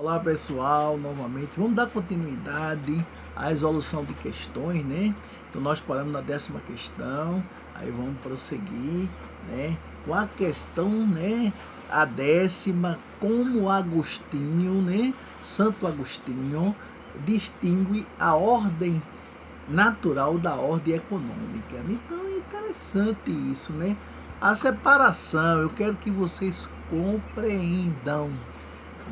Olá pessoal, novamente vamos dar continuidade à resolução de questões, né? Então nós paramos na 10ª questão, aí vamos prosseguir, né? Com a questão, né? A 10ª, como Agostinho, né? Santo Agostinho distingue a ordem natural da ordem econômica. Então é interessante isso, né? A separação, eu quero que vocês compreendam.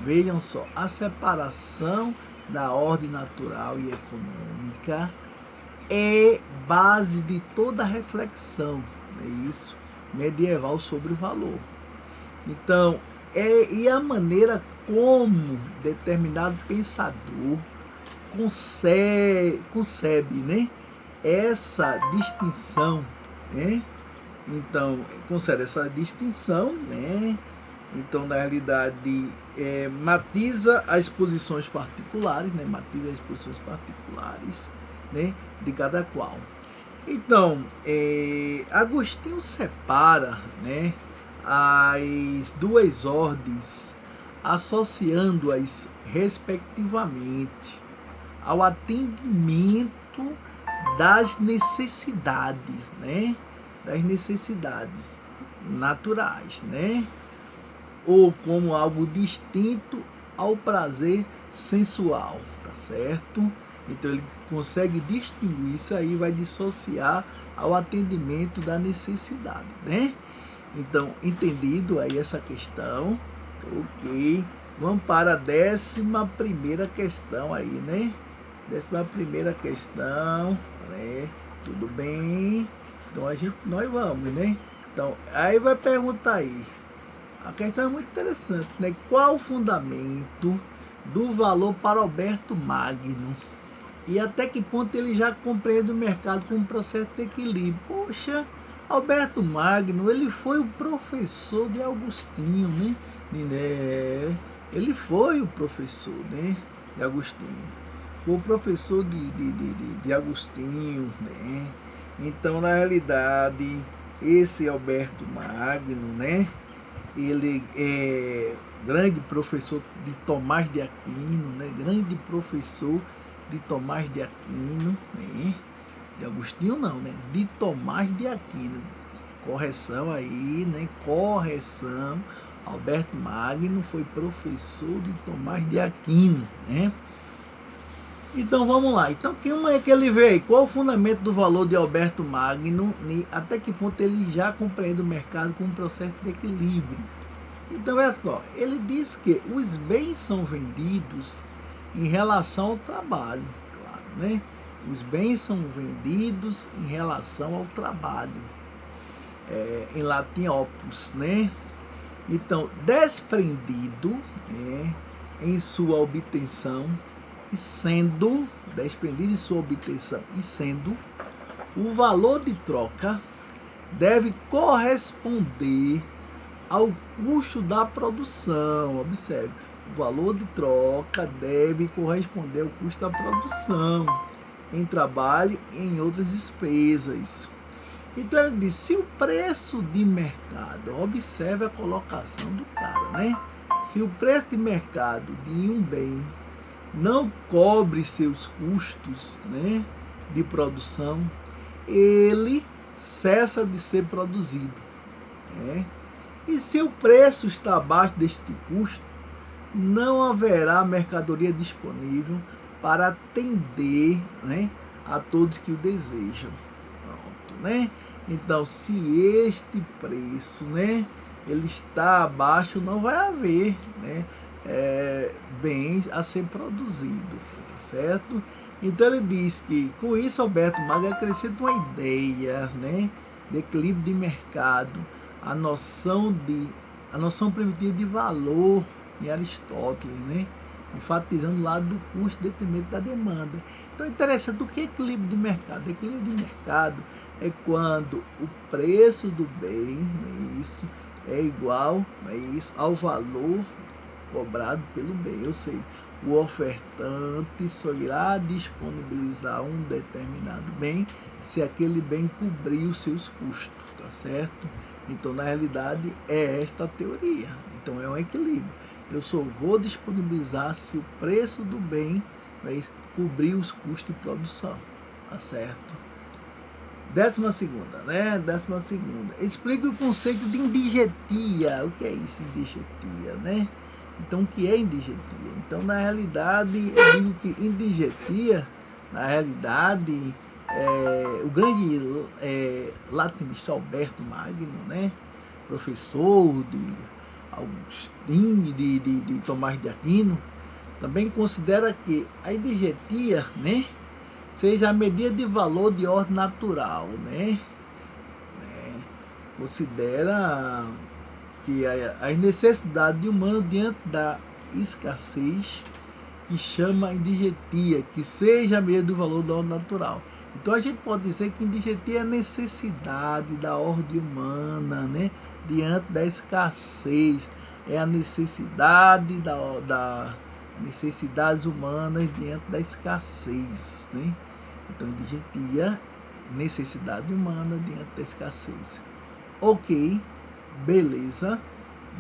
Vejam só, a separação da ordem natural e econômica é base de toda a reflexão, é isso, medieval sobre o valor. Então, e a maneira como determinado pensador concebe, né, essa distinção, né? Então, concede essa distinção, né? Então, na realidade, matiza as posições particulares, né? Matiza as posições particulares, né? De cada qual. Então, Agostinho separa, né? As duas ordens, associando-as respectivamente ao atendimento das necessidades, né? Das necessidades naturais, né? Ou como algo distinto ao prazer sensual, tá certo? Então ele consegue distinguir isso aí, vai dissociar ao atendimento da necessidade, né? Então, entendido aí essa questão, ok. Vamos para a 11ª questão aí, né? 11ª questão, né? Tudo bem? Então nós vamos, né? Então, aí vai perguntar aí. A questão é muito interessante, né? Qual o fundamento do valor para Alberto Magno? E até que ponto ele já compreende o mercado como um processo de equilíbrio? Poxa, Alberto Magno, ele foi o professor de Agostinho, né? Ele foi o professor, né? De Agostinho. Foi o professor de Agostinho, né? Então, na realidade, esse Alberto Magno, né? Ele é grande professor de Tomás de Aquino, né? Grande professor de Tomás de Aquino, né? De Agostinho não, né? De Tomás de Aquino. Correção aí, né? Correção. Alberto Magno foi professor de Tomás de Aquino, né? Então vamos lá. Então como é que ele vê aí? Qual o fundamento do valor de Alberto Magno? Até que ponto ele já compreende o mercado como um processo de equilíbrio? Então é só, ele diz que os bens são vendidos em relação ao trabalho, claro, né? Os bens são vendidos em relação ao trabalho, em latim opus, né? Então, desprendido, né, em sua obtenção e sendo, desprendido em sua obtenção e sendo, o valor de troca deve corresponder ao custo da produção. Observe, o valor de troca deve corresponder ao custo da produção, em trabalho e em outras despesas. Então ele diz, se o preço de mercado, observe a colocação do cara, né? Se o preço de mercado de um bem não cobre seus custos, né, de produção, ele cessa de ser produzido, né? E se o preço está abaixo deste custo, não haverá mercadoria disponível para atender, né, a todos que o desejam. Pronto, né? Então, se este preço, né, ele está abaixo, não vai haver, né, bens a ser produzido, certo? Então ele diz que com isso Alberto Magno acrescenta uma ideia, né, de equilíbrio de mercado, a noção primitiva de valor em Aristóteles, né, enfatizando o lado do custo em detrimento da demanda. Então é interessante o que é equilíbrio de mercado. Equilíbrio de mercado é quando o preço do bem, isso, é igual, isso, ao valor cobrado pelo bem. Eu sei, o ofertante só irá disponibilizar um determinado bem se aquele bem cobrir os seus custos, tá certo? Então, na realidade, é esta a teoria. Então, é um equilíbrio. eu só vou disponibilizar se o preço do bem vai cobrir os custos de produção, tá certo? 12ª, né? 12ª. Explique o conceito de indigetia. O que é isso, indigetia, né? Então, o que é indigetia? Então, na realidade, eu digo que indigetia, na realidade, o grande latinista Alberto Magno, né? Professor de Agostinho, de Tomás de Aquino, também considera que a indigetia, né, seja a medida de valor de ordem natural, né? Considera que as necessidades humanas diante da escassez, que chama indigetia, que seja a medida do valor da ordem natural. Então a gente pode dizer que indigetia é a necessidade da ordem humana, né, diante da escassez, é a necessidade da necessidades humanas diante da escassez, né? Então, indigetia, necessidade humana diante da escassez. Ok, beleza.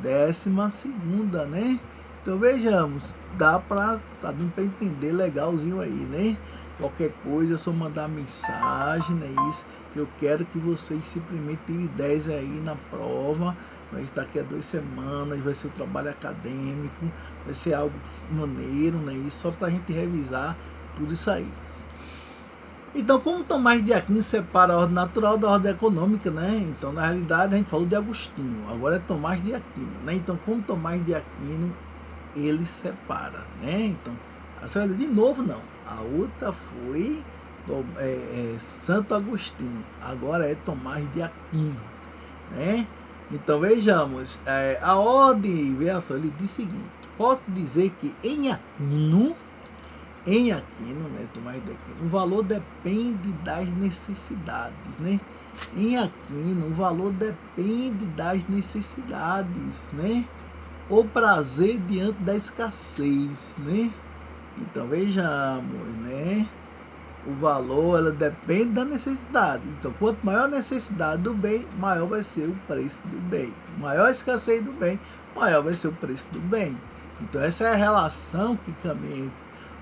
12ª, né? Então vejamos, tá dando para entender legalzinho aí, né? Qualquer coisa é só mandar mensagem, né? Isso, eu quero que vocês simplesmente tirem 10 aí na prova. Mas daqui a 2 semanas vai ser o trabalho acadêmico, vai ser algo maneiro, né? Isso só para a gente revisar tudo isso aí. Então, como Tomás de Aquino separa a ordem natural da ordem econômica, né? Então, na realidade, a gente falou de Agostinho, agora é Tomás de Aquino, né? Então, como Tomás de Aquino, ele separa, né? Então, de novo, não. A outra foi Santo Agostinho, agora é Tomás de Aquino, né? Então, vejamos, a ordem, veja só, ele diz o seguinte: posso dizer que em Aquino, né, Tomás de Aquino, o valor depende das necessidades, né? Em Aquino, o valor depende das necessidades, né? O prazer diante da escassez, né? Então, vejamos, né? O valor, ela depende da necessidade. Então, quanto maior a necessidade do bem, maior vai ser o preço do bem. Maior a escassez do bem, maior vai ser o preço do bem. Então, essa é a relação que caminha entre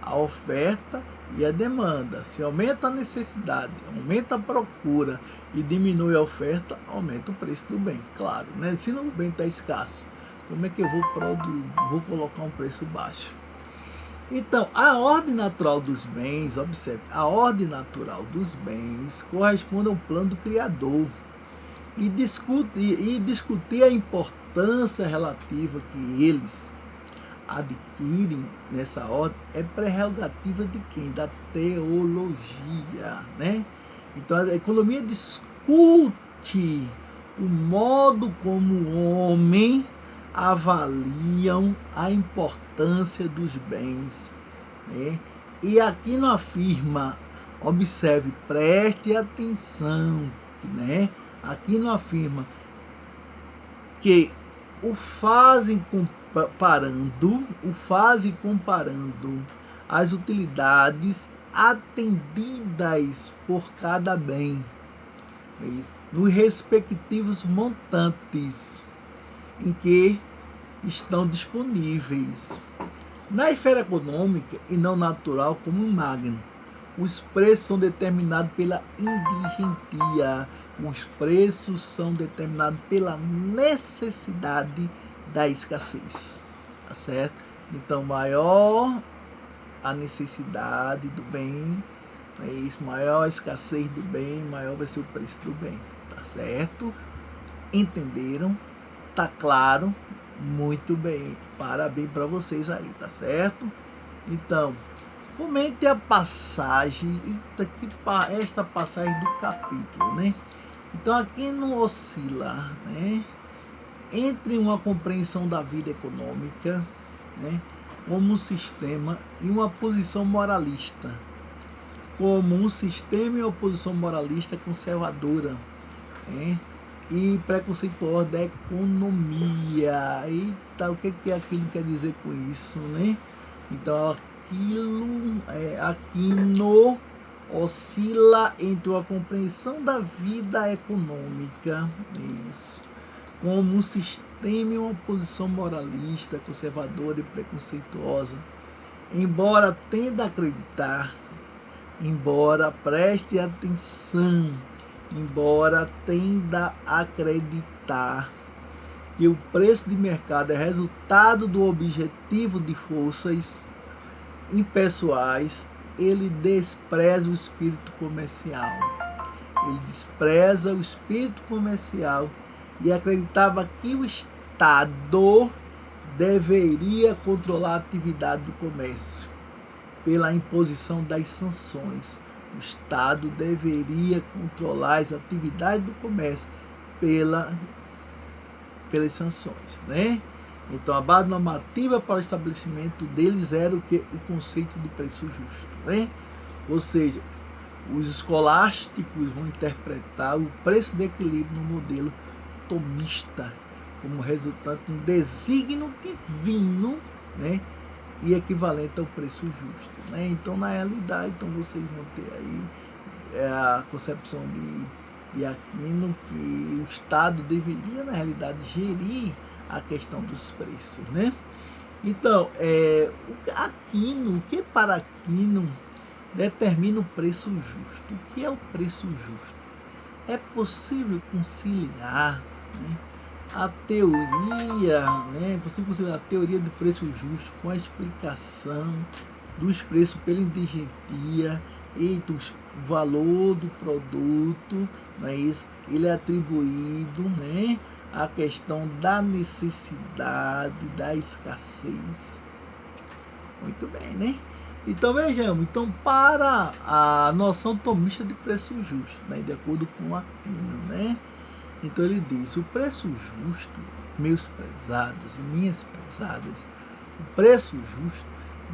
a oferta e a demanda. Se aumenta a necessidade, aumenta a procura e diminui a oferta, aumenta o preço do bem. Claro, né? Se o bem está escasso, como é que eu vou colocar um preço baixo? Então, a ordem natural dos bens, observe, a ordem natural dos bens corresponde ao plano do Criador e discutir a importância relativa que eles adquirem nessa ordem é prerrogativa de quem? Da teologia, né? Então, a economia discute o modo como o homem avaliam a importância dos bens, né? E aqui não afirma, observe, preste atenção, né? Aqui não afirma que o fazem comparando as utilidades atendidas por cada bem, nos respectivos montantes em que estão disponíveis. Na esfera econômica e não natural, como Magno, os preços são determinados pela indigencia. Os preços são determinados pela necessidade da escassez, tá certo? Então, maior a necessidade do bem, é isso, maior a escassez do bem, maior vai ser o preço do bem, tá certo? Entenderam? Tá claro? Muito bem, parabéns para vocês aí, tá certo? Então, comente a passagem, esta passagem do capítulo, né? Então, aqui não oscila, né, entre uma compreensão da vida econômica, né, como um sistema, e uma posição moralista, como um sistema e uma posição moralista conservadora, né, e preconceituosa da economia. Eita, o que aquilo quer dizer com isso, né? Então, Aquino oscila entre a compreensão da vida econômica, isso, como um sistema e uma posição moralista, conservadora e preconceituosa. Embora tenda a acreditar, embora preste atenção, embora tenda a acreditar que o preço de mercado é resultado do objetivo de forças impessoais, ele despreza o espírito comercial. Ele despreza o espírito comercial e acreditava que o Estado deveria controlar a atividade do comércio pela imposição das sanções. O Estado deveria controlar as atividades do comércio pelas sanções, né? Então, a base normativa para o estabelecimento deles era o que? O conceito de preço justo, né? Ou seja, os escolásticos vão interpretar o preço de equilíbrio no modelo tomista como resultante de um desígnio divino, né? E equivalente ao preço justo, né? Então, na realidade, então vocês vão ter aí a concepção de Aquino que o Estado deveria, na realidade, gerir a questão dos preços, né? Então, Aquino, o que para Aquino determina o preço justo? O que é o preço justo? É possível conciliar, né, a teoria, né, você conciliar a teoria do preço justo com a explicação dos preços pela indigentia e do valor do produto, não é isso? Ele é atribuído, né, à questão da necessidade, da escassez. Muito bem, né? Então vejamos, então para a noção tomista de preço justo, né, de acordo com Aquino, né? Então ele diz, o preço justo, meus prezados e minhas prezadas, o preço justo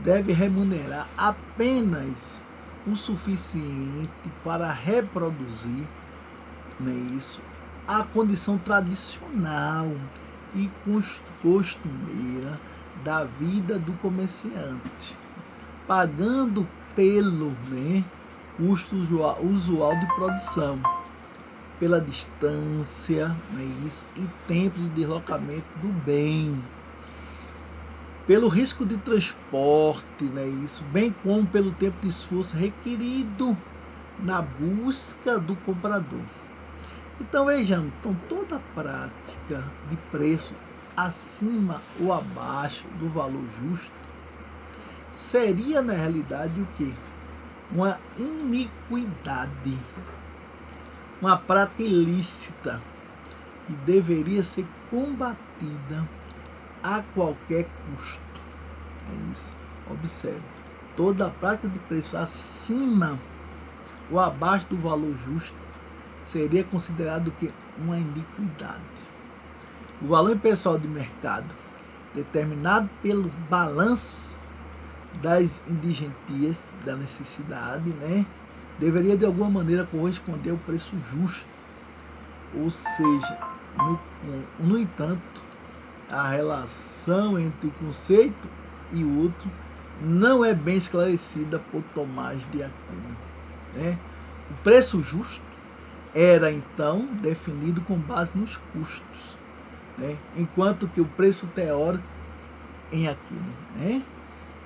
deve remunerar apenas o suficiente para reproduzir, né, isso, a condição tradicional e costumeira da vida do comerciante, pagando pelo, né, custo usual de produção, pela distância, né, isso, e tempo de deslocamento do bem, pelo risco de transporte, né, isso, bem como pelo tempo de esforço requerido na busca do comprador. Então vejamos, então, toda a prática de preço acima ou abaixo do valor justo seria, na realidade, o quê? Uma iniquidade, uma prática ilícita que deveria ser combatida a qualquer custo. É isso. Observe, toda a prática de preço acima ou abaixo do valor justo seria considerado que uma iniquidade. O valor impessoal de mercado, determinado pelo balanço das indigentias, da necessidade, né, deveria de alguma maneira corresponder ao preço justo. Ou seja, no entanto, a relação entre o conceito e o outro não é bem esclarecida por Tomás de Aquino, né? O preço justo era então definido com base nos custos, né? Enquanto que o preço teórico em Aquino, né,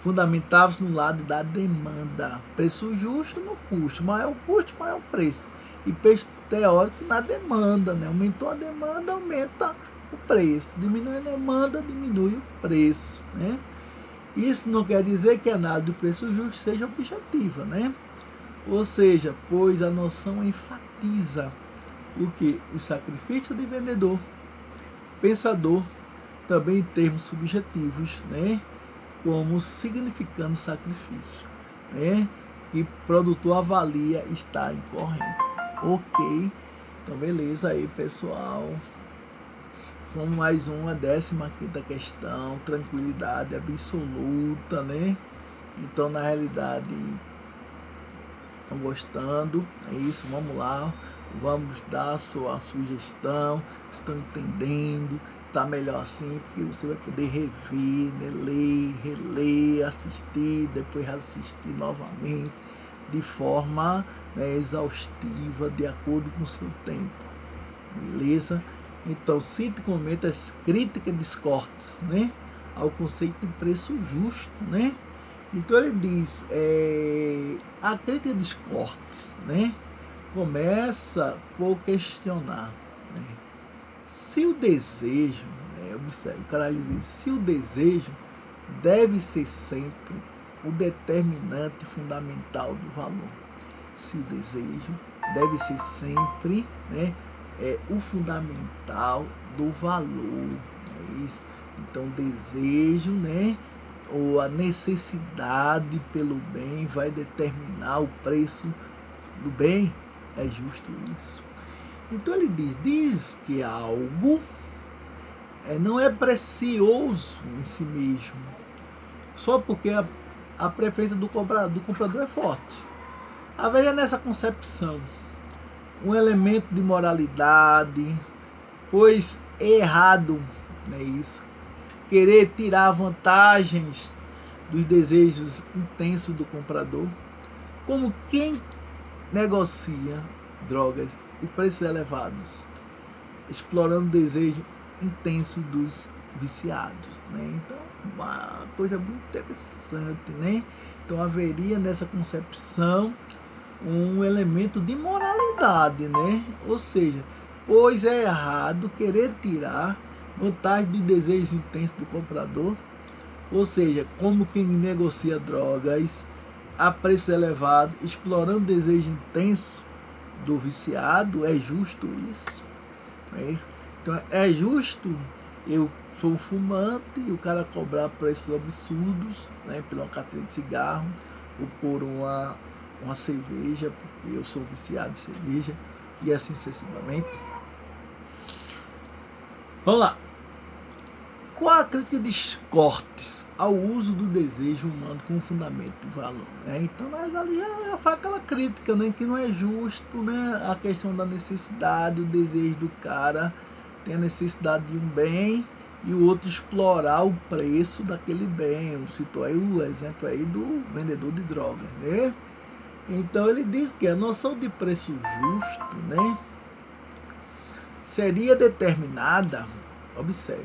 fundamentava-se no lado da demanda. Preço justo no custo, maior o custo, maior o preço. E preço teórico na demanda, né? Aumentou a demanda, aumenta o preço. Diminui a demanda, diminui o preço, né? Isso não quer dizer que a análise do preço justo seja objetiva, né? Ou seja, pois a noção enfatiza o que? O sacrifício de vendedor, pensador, também em termos subjetivos, né? Como significando sacrifício, né? E produtor avalia estar incorreto. Ok, então beleza aí, pessoal. Vamos mais uma 15ª questão, tranquilidade absoluta, né? Então, na realidade, estão gostando, é isso, vamos lá, vamos dar a sua sugestão, estão entendendo, está melhor assim, porque você vai poder rever, né? Ler, reler, assistir, depois assistir novamente, de forma, né, exaustiva, de acordo com o seu tempo, beleza? Então, cita e comenta as críticas de Cortes, né, ao conceito de preço justo, né? Então ele diz, a crítica de Cortes, né, começa por questionar, né, se o desejo, né, observe, o cara diz, se o desejo deve ser sempre o determinante fundamental do valor. Se o desejo deve ser sempre, né, o fundamental do valor. É isso. Então, desejo, né, ou a necessidade pelo bem vai determinar o preço do bem. É justo isso. Então ele diz que algo não é precioso em si mesmo, só porque a preferência do comprador é forte. Haveria nessa concepção um elemento de moralidade, pois é errado, não é isso, querer tirar vantagens dos desejos intensos do comprador, como quem negocia drogas e preços elevados, explorando o desejo intenso dos viciados, né? Então, uma coisa muito interessante, né? Então haveria nessa concepção um elemento de moralidade, né? Ou seja, pois é errado querer tirar vantagem dos desejos intensos do comprador, ou seja, como quem negocia drogas a preço elevado, explorando o desejo intenso do viciado. É justo isso? Né? Então, é justo eu sou fumante e o cara cobrar preços absurdos, né, por uma carteira de cigarro ou por uma cerveja, porque eu sou viciado em cerveja, e assim sucessivamente. Vamos lá. Qual a crítica de Cortes ao uso do desejo humano como fundamento do valor? Então, mas ali já faz aquela crítica, né, que não é justo, né, a questão da necessidade, o desejo do cara tem a necessidade de um bem e o outro explorar o preço daquele bem. Eu cito aí o exemplo aí do vendedor de drogas, né? Então ele diz que a noção de preço justo, né, seria determinada, observe,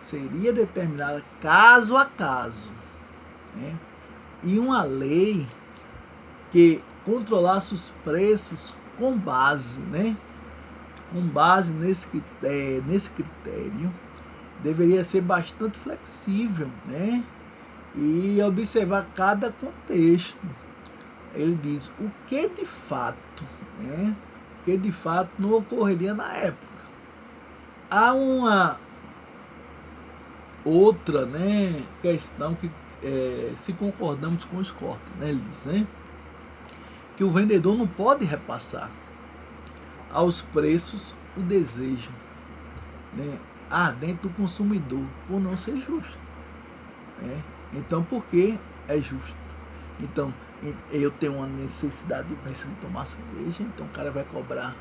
seria determinada caso a caso, né, e uma lei que controlasse os preços com base, né, com base nesse critério, deveria ser bastante flexível, né, e observar cada contexto. Ele diz o que de fato, né, que de fato não ocorreria na época. Há uma outra, né, questão que se concordamos com os cortes, né, ele diz, né, que o vendedor não pode repassar aos preços o desejo, né, ardente do consumidor, por não ser justo, né? Então, por que é justo? Então, eu tenho uma necessidade de tomar cerveja, então o cara vai cobrar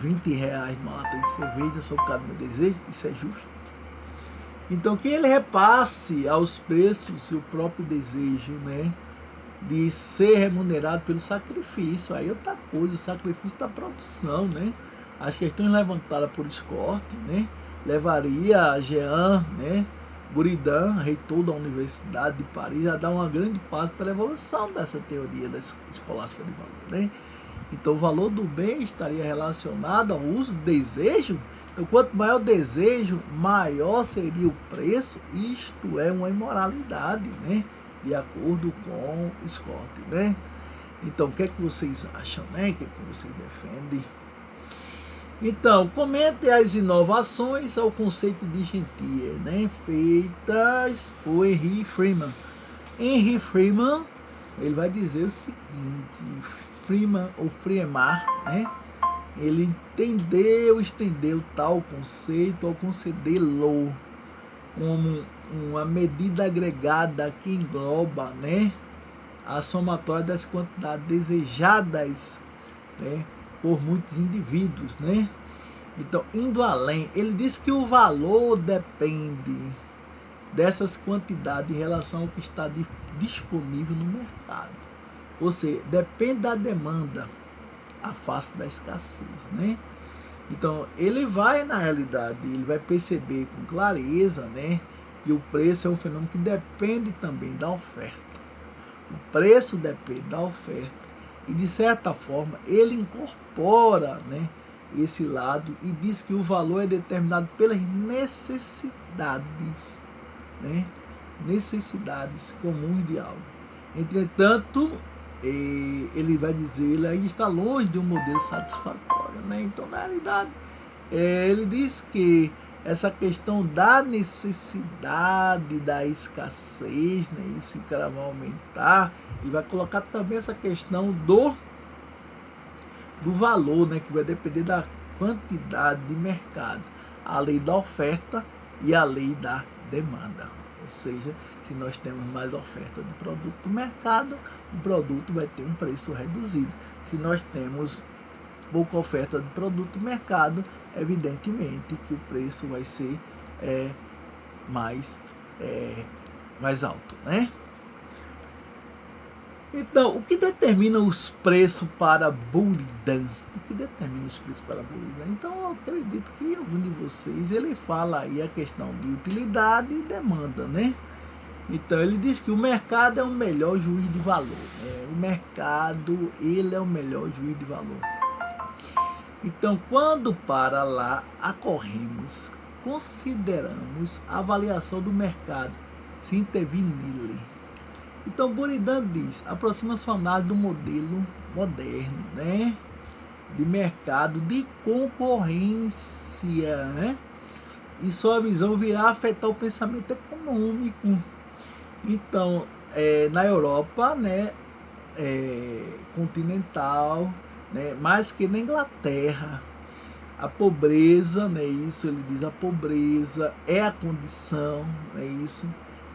R$ 20 numa lata de cerveja só por causa do meu desejo. Isso é justo? Então, que ele repasse aos preços o próprio desejo, né, de ser remunerado pelo sacrifício. Aí outra coisa, o sacrifício da produção, né? As questões levantadas por Scott, né, levaria a Jean, né, Buridan, reitor da Universidade de Paris, a dar uma grande parte para a evolução dessa teoria da escolástica de valor, né? Então, o valor do bem estaria relacionado ao uso do desejo. Então, quanto maior o desejo, maior seria o preço. Isto é uma imoralidade, né, de acordo com Scott, né? Então, o que é que vocês acham, né? O que é que vocês defendem? Então, comente as inovações ao conceito de Gentier, né, feitas por Henry Freeman. Henry Freeman, ele vai dizer o seguinte: Freeman, ou Freemar, né, ele estendeu tal conceito ao concedê-lo como uma medida agregada que engloba, né, a somatória das quantidades desejadas, né, por muitos indivíduos, né? Então, indo além, ele diz que o valor depende dessas quantidades em relação ao que está disponível no mercado. Ou seja, depende da demanda à face da escassez, né? Então, ele vai, na realidade, ele vai perceber com clareza, né, que o preço é um fenômeno que depende também da oferta. O preço depende da oferta. E, de certa forma, ele incorpora, né, esse lado e diz que o valor é determinado pelas necessidades, né, necessidades comuns de algo. Entretanto, ele vai dizer, ele ainda está longe de um modelo satisfatório, né? Então, na realidade, ele diz que essa questão da necessidade, da escassez, né? Isso que ela vai aumentar, e vai colocar também essa questão do valor, né? Que vai depender da quantidade de mercado, a lei da oferta e a lei da demanda. Ou seja, se nós temos mais oferta de produto no mercado, o produto vai ter um preço reduzido. Se nós temos pouca oferta de produto no mercado, evidentemente que o preço vai ser mais, mais alto, né? Então, o que determina os preços para Buridan? O que determina os preços para Buridan? Então, eu acredito que algum de vocês, ele fala aí a questão de utilidade e demanda, né? Então, ele diz que o mercado é o melhor juiz de valor. O mercado, ele é o melhor juiz de valor. Então, quando para lá acorremos, consideramos a avaliação do mercado, se intervir nele. Então, Buridan diz, aproxima-se uma análise do modelo moderno, né, de mercado, de concorrência, né, e sua visão virá afetar o pensamento econômico. Então, na Europa, né, continental, né, mais que na Inglaterra, a pobreza, né, isso ele diz, a pobreza é a condição, é isso,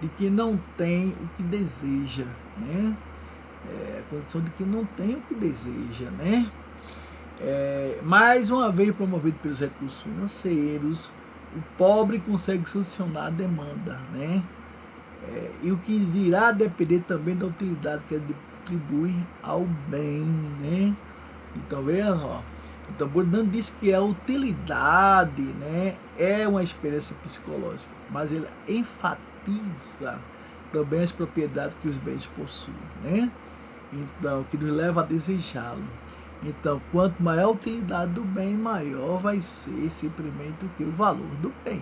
de que não tem o que deseja, né? A condição de que não tem o que deseja, né? Mais uma vez promovido pelos recursos financeiros, o pobre consegue solucionar a demanda, né? E o que irá depender também da utilidade que ele atribui ao bem, né? Então, veja só. Então, Bourdieu diz que a utilidade, né, é uma experiência psicológica, mas ele enfatiza também as propriedades que os bens possuem, né? Então, que nos leva a desejá-lo. Então, quanto maior a utilidade do bem, maior vai ser simplesmente o que? O valor do bem.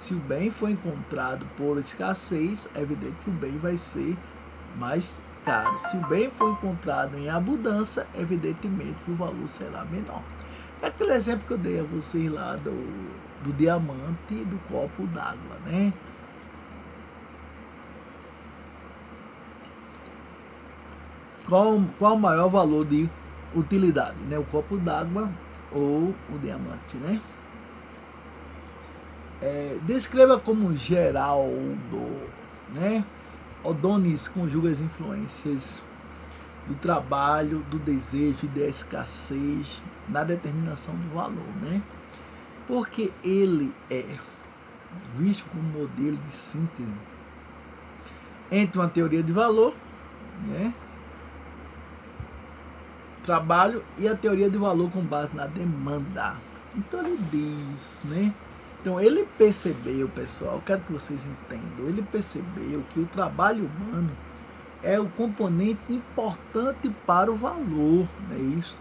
Se o bem for encontrado por escassez, é evidente que o bem vai ser mais caro. Se o bem for encontrado em abundância, evidentemente que o valor será menor. É aquele exemplo que eu dei a vocês lá do diamante e do copo d'água, né? Qual o maior valor de utilidade, né? O copo d'água ou o diamante, né? Descreva como Geraldo, né? Odonis conjuga as influências do trabalho, do desejo e da escassez na determinação do valor, né? Porque ele é visto como modelo de síntese entre uma teoria de valor, né, trabalho, e a teoria de valor com base na demanda. Então ele diz, né? Então ele percebeu, pessoal, quero que vocês entendam, ele percebeu que o trabalho humano é o componente importante para o valor, é isso?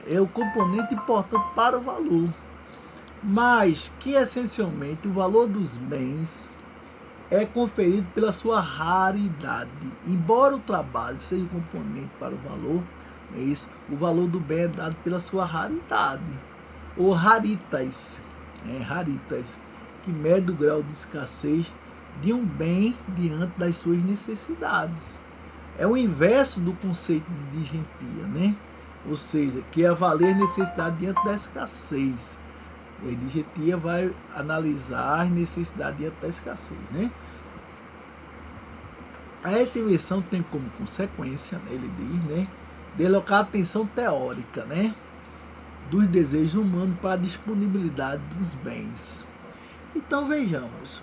É o componente importante para o valor, mas que essencialmente o valor dos bens é conferido pela sua raridade. Embora o trabalho seja um componente para o valor, é isso, o valor do bem é dado pela sua raridade, ou raritas, raritas, que mede o grau de escassez de um bem diante das suas necessidades. É o inverso do conceito de digentia, né? Ou seja, que é valer a necessidade diante da escassez. A digentia vai analisar as necessidades diante da escassez, né? Essa inversão tem como consequência, ele diz, né, deslocar a atenção teórica, né, dos desejos humanos para a disponibilidade dos bens. Então vejamos.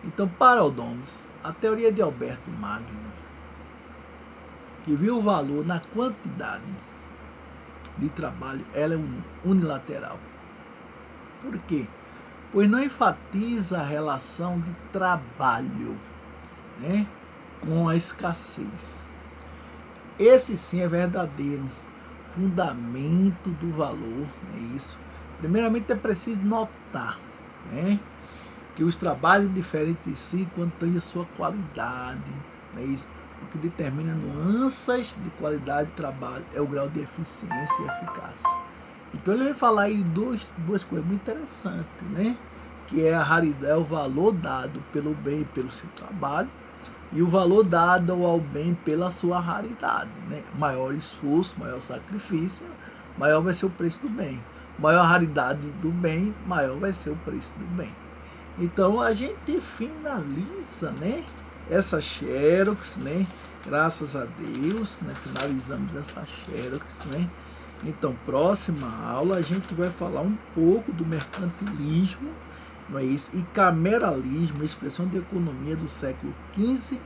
Então, para Odonis, a teoria de Alberto Magno, que viu o valor na quantidade, de trabalho, ela é unilateral. Por quê? Pois não enfatiza a relação de trabalho, né, com a escassez. Esse sim é verdadeiro fundamento do valor, é isso. Primeiramente é preciso notar, né, que os trabalhos diferem de si quanto tem a sua qualidade, é isso. O que determina nuances de qualidade de trabalho é o grau de eficiência e eficácia. Então ele vai falar aí duas coisas muito interessantes, né? Que é a raridade, é o valor dado pelo bem e pelo seu trabalho, e o valor dado ao bem pela sua raridade, né? Maior esforço, maior sacrifício, maior vai ser o preço do bem. Maior raridade do bem, maior vai ser o preço do bem. Então a gente finaliza, né, essa Xerox, né? Graças a Deus, né? Finalizamos essa Xerox, né? Então, próxima aula a gente vai falar um pouco do mercantilismo, não é isso? E cameralismo, expressão de economia do século XV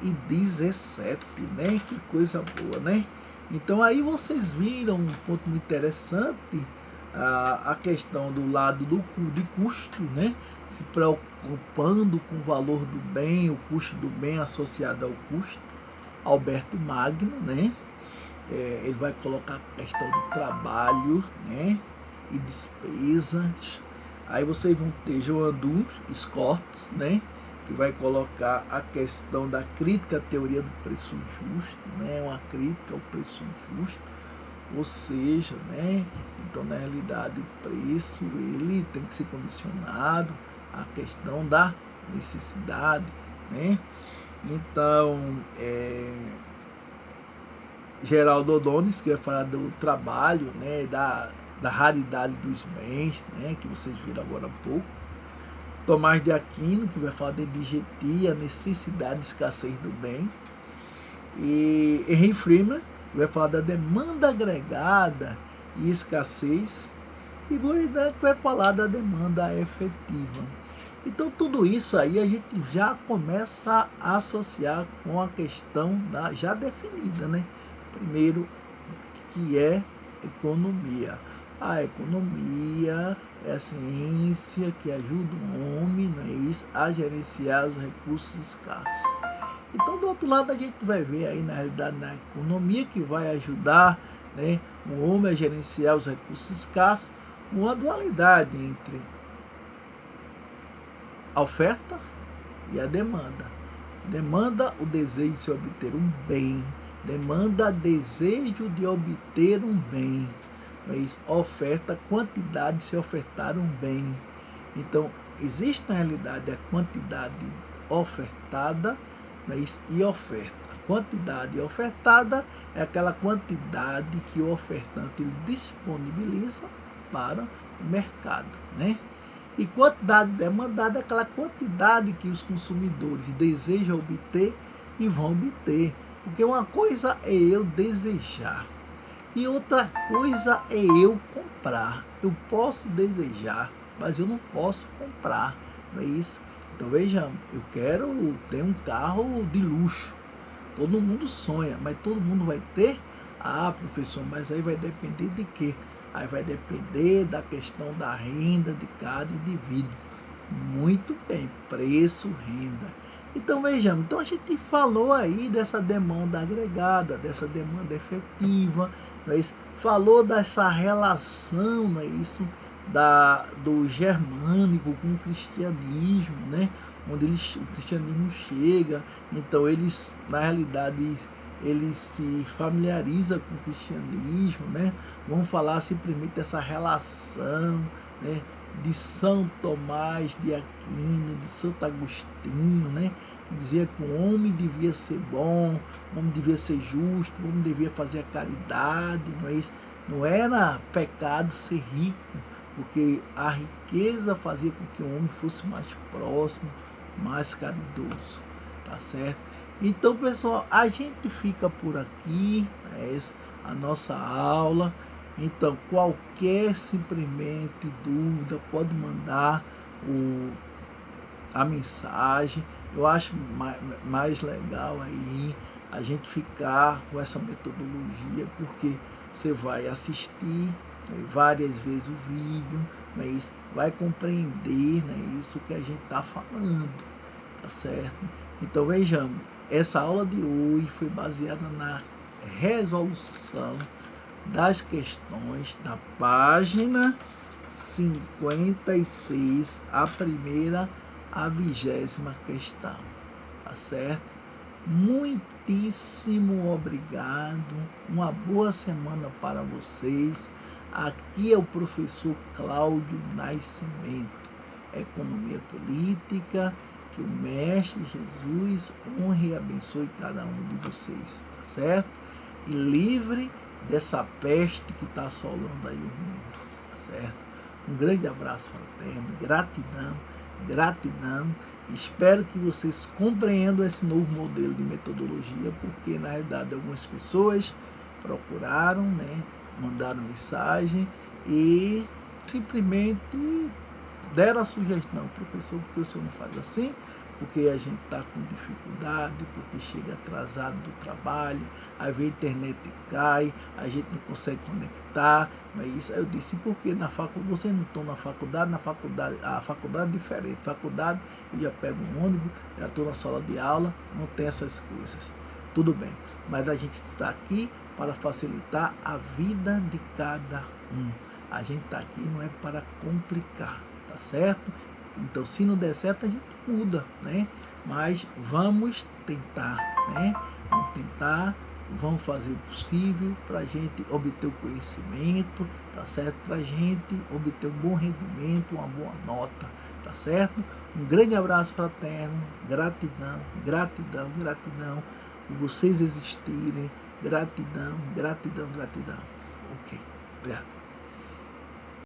e XVII, né? Que coisa boa, né? Então aí vocês viram um ponto muito interessante, a questão do lado de custo, né? Se preocupando com o valor do bem, o custo do bem associado ao custo. Alberto Magno, né? Ele vai colocar a questão do trabalho, né, e despesas. Aí vocês vão ter João Scortes, né, que vai colocar a questão da crítica à teoria do preço justo, né, uma crítica ao preço justo, ou seja, né, então na realidade o preço ele tem que ser condicionado à questão da necessidade, né. Então Geraldo Odones, que vai falar do trabalho, né, da raridade dos bens, né, que vocês viram agora há pouco. Tomás de Aquino, que vai falar de digetia, necessidade e escassez do bem. E Henry Freeman, que vai falar da demanda agregada e escassez. E Buridan, que vai falar da demanda efetiva. Então tudo isso aí a gente já começa a associar com a questão já definida, né? Primeiro, que é economia. A economia é a ciência que ajuda o homem, não é isso, a gerenciar os recursos escassos. Então, do outro lado, a gente vai ver aí, na realidade, na economia, que vai ajudar, né, o homem a gerenciar os recursos escassos, uma dualidade entre a oferta e a demanda. Demanda o desejo de se obter um bem, demanda desejo de obter um bem, mas oferta quantidade de se ofertar um bem. Então, existe na realidade a quantidade ofertada, mas, e oferta. A quantidade ofertada é aquela quantidade que o ofertante disponibiliza para o mercado, né? E quantidade demandada é aquela quantidade que os consumidores desejam obter e vão obter. Porque uma coisa é eu desejar e outra coisa é eu comprar. Eu posso desejar, mas eu não posso comprar, não é isso? Então vejamos, eu quero ter um carro de luxo. Todo mundo sonha, mas todo mundo vai ter? Ah, professor, mas aí vai depender de quê? Aí vai depender da questão da renda de cada indivíduo. Muito bem, preço, renda. Então vejamos, então a gente falou aí dessa demanda agregada, dessa demanda efetiva, não é isso? Falou dessa relação, não é isso, do germânico com o cristianismo, né? Onde o cristianismo chega, então eles, na realidade, eles se familiariza com o cristianismo, né? Vamos falar simplesmente dessa relação, né, de São Tomás de Aquino, de Santo Agostinho, né? Dizia que o homem devia ser bom, o homem devia ser justo, o homem devia fazer a caridade, não é isso? Não era pecado ser rico, porque a riqueza fazia com que o homem fosse mais próximo, mais caridoso, tá certo? Então, pessoal, a gente fica por aqui, a nossa aula. Então, qualquer simplesmente dúvida, pode mandar a mensagem. Eu acho mais legal aí a gente ficar com essa metodologia, porque você vai assistir, né, várias vezes o vídeo, mas vai compreender, né, isso que a gente está falando, tá certo? Então vejamos, essa aula de hoje foi baseada na resolução das questões da página 56, a primeira à 20ª questão, tá certo? Muitíssimo obrigado, uma boa semana para vocês. Aqui é o professor Cláudio Nascimento, Economia Política. Que o Mestre Jesus honre e abençoe cada um de vocês, tá certo? E livre dessa peste que está assolando aí o mundo, tá certo? Um grande abraço fraterno, gratidão, gratidão. Espero que vocês compreendam esse novo modelo de metodologia, porque na realidade algumas pessoas procuraram, né, mandaram mensagem e simplesmente deram a sugestão: professor, por que o senhor não faz assim? Porque a gente está com dificuldade, porque chega atrasado do trabalho, às vezes a internet cai, a gente não consegue conectar. Mas isso aí eu disse: porque na faculdade, vocês não estão na faculdade, a faculdade é diferente. Faculdade, eu já pego um ônibus, já estou na sala de aula, não tem essas coisas. Tudo bem, mas a gente está aqui para facilitar a vida de cada um. A gente está aqui não é para complicar, tá certo? Então, se não der certo, a gente muda, né? Mas vamos tentar, né? Vamos tentar, vamos fazer o possível para a gente obter o conhecimento, tá certo? Para a gente obter um bom rendimento, uma boa nota, tá certo? Um grande abraço fraterno, gratidão, gratidão, gratidão por vocês existirem, gratidão, gratidão, gratidão. Ok, obrigado.